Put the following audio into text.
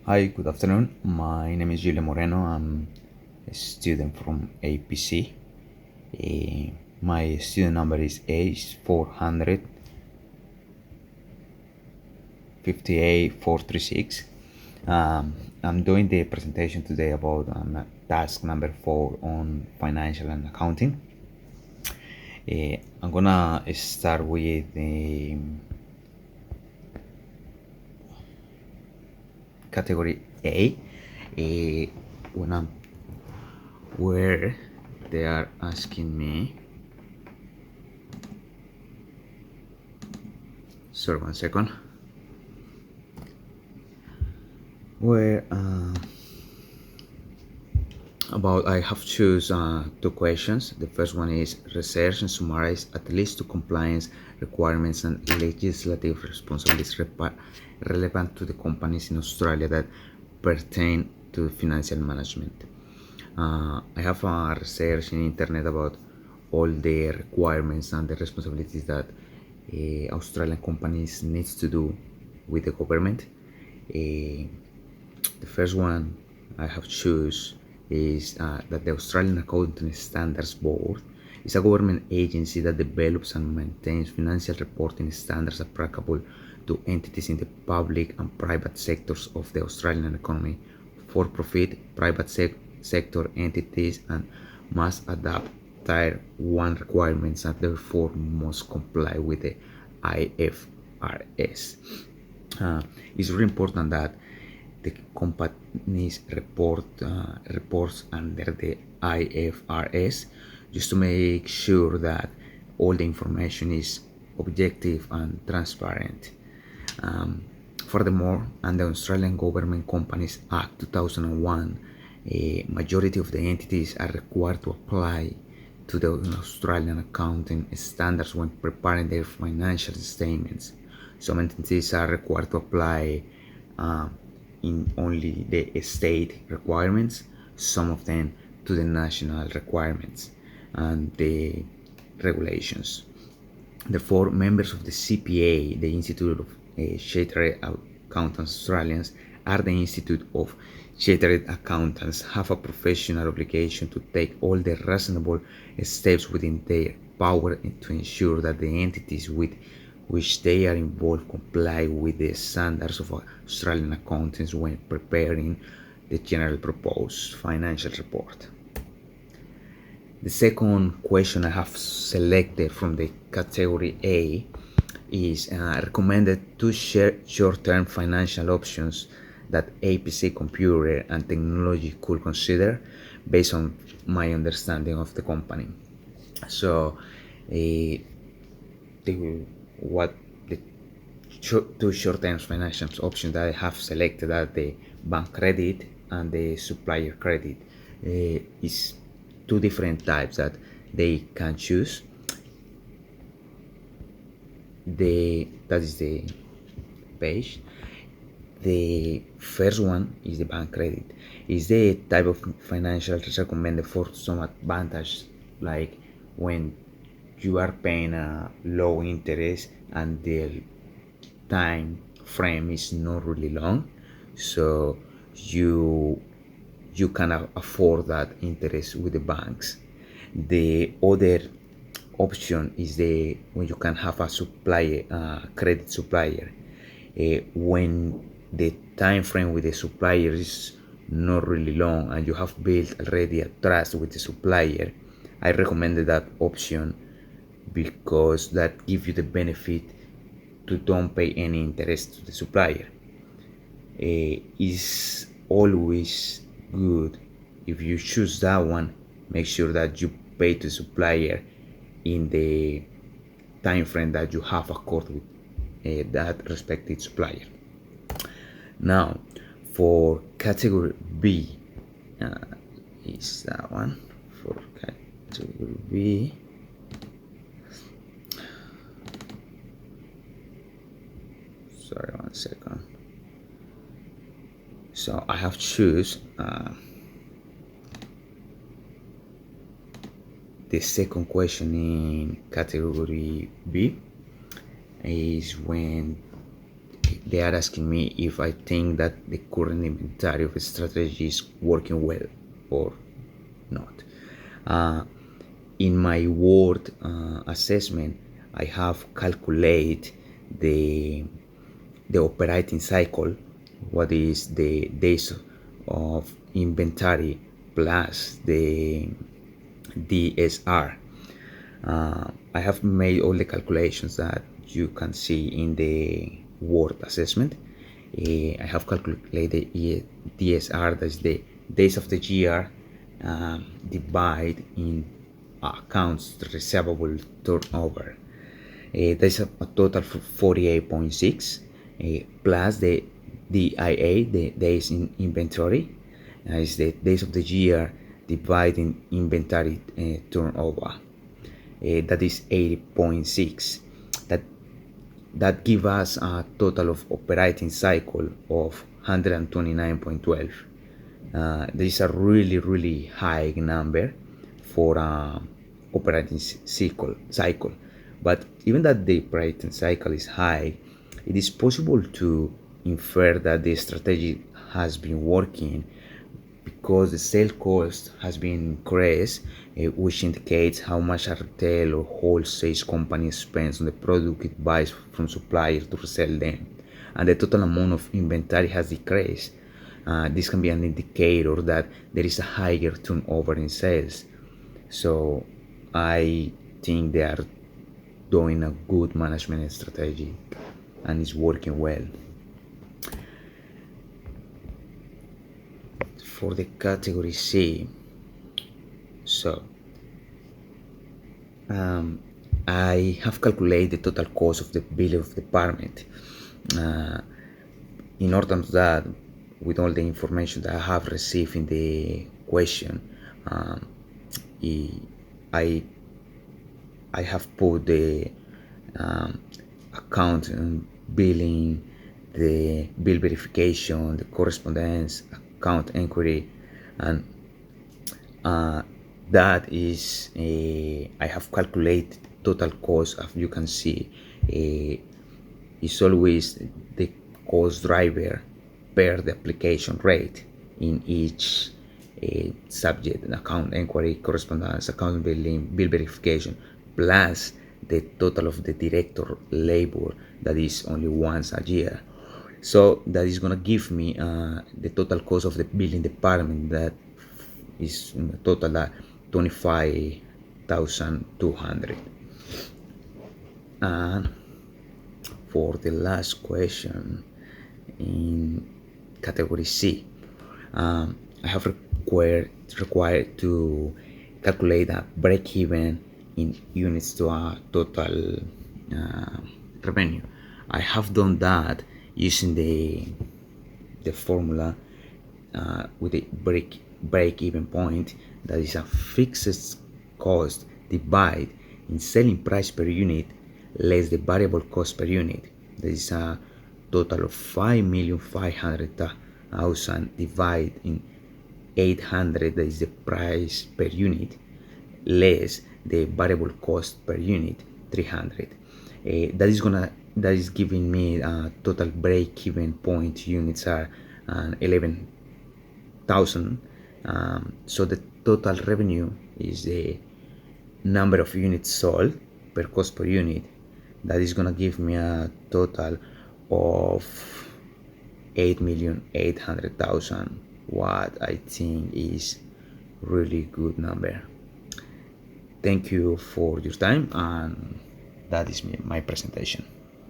Hi, good afternoon. My name is Julio Moreno. I'm a student from APC. My student number is A458436. I'm doing the presentation today about task number 4 on financial and accounting. I'm gonna start with the category A. When I'm where they are asking me, sorry, 1 second, where about I have choose two questions. The first one is research and summarize at least two compliance requirements and legislative responsibilities relevant to the companies in Australia that pertain to financial management. I have research in internet about all the requirements and the responsibilities that Australian companies needs to do with the government. The first one I have choose is that the Australian Accounting Standards Board is a government agency that develops and maintains financial reporting standards applicable to entities in the public and private sectors of the Australian economy, for-profit, private sector entities, and must adapt Tier 1 requirements and therefore must comply with the IFRS. It's really important that the companies reports under the IFRS just to make sure that all the information is objective and transparent. Furthermore, under Australian Government Companies Act 2001, a majority of the entities are required to apply to the Australian accounting standards when preparing their financial statements. Some entities are required to apply in only the state requirements, some of them to the national requirements and the regulations. Therefore, members of the CPA, the Institute of Chartered Accountants Australians, are the Institute of Chartered Accountants, have a professional obligation to take all the reasonable steps within their power to ensure that the entities with which they are involved comply with the standards of Australian accountants when preparing the general proposed financial report. The second question I have selected from the category A is recommended two short-term financial options that APC Computer and Technology could consider based on my understanding of the company. So, what the two short-term financial options that I have selected are the bank credit and the supplier credit. Is two different types that they can choose. That is the page. The first one is the bank credit. Is the type of financial recommended for some advantage, like when you are paying a low interest and the time frame is not really long, so you can afford that interest with the banks. The other option is the when you can have a supplier, credit supplier, when the time frame with the supplier is not really long and you have built already a trust with the supplier. I recommended that option because that gives you the benefit to don't pay any interest to the supplier. Is always good. If you choose that one, make sure that you pay to the supplier in the time frame that you have accorded with that respective supplier. Now, for category B, is that one. For category B, sorry, 1 second. So I have choose the second question in category B is when they are asking me if I think that the current inventory of strategy is working well or not. In my word assessment, I have calculated the operating cycle, what is the days of inventory plus the DSR. I have made all the calculations that you can see in the word assessment. I have calculated the DSR, that's the days of the year, divide in accounts receivable turnover. There's a total of 48.6 plus the DIA, the days in inventory, is the days of the year dividing inventory turnover. That is 80.6. That gives us a total of operating cycle of 129.12. This is a really high number for operating cycle. But even that the operating cycle is high, it is possible to infer that the strategy has been working because the sale cost has been increased, which indicates how much a retail or wholesale company spends on the product it buys from suppliers to resell them, and the total amount of inventory has decreased. This can be an indicator that there is a higher turnover in sales. So I think they are doing a good management strategy and it's working well. For the category C, so I have calculated the total cost of the bill of department. In order to that, with all the information that I have received in the question, I have put the account and billing, the bill verification, the correspondence, account inquiry, and that is I have calculated total cost. As you can see, is always the cost driver per the application rate in each subject: account inquiry, correspondence, account billing, bill verification, plus the total of the director labor that is only once a year. So that is gonna give me the total cost of the billing department, that is in total 25,200. And for the last question in category C, I have required to calculate a break-even in units to a total revenue. I have done that using the formula with a break-even point, that is a fixed cost divided in selling price per unit less the variable cost per unit. That is a total of 5,500,000 divided in 800, that is the price per unit, less the variable cost per unit, 300. That is giving me total break-even point units are 11,000. So the total revenue is the number of units sold per cost per unit. That is gonna give me a total of 8,800,000, what I think is really good number. Thank you for your time, and that is my presentation.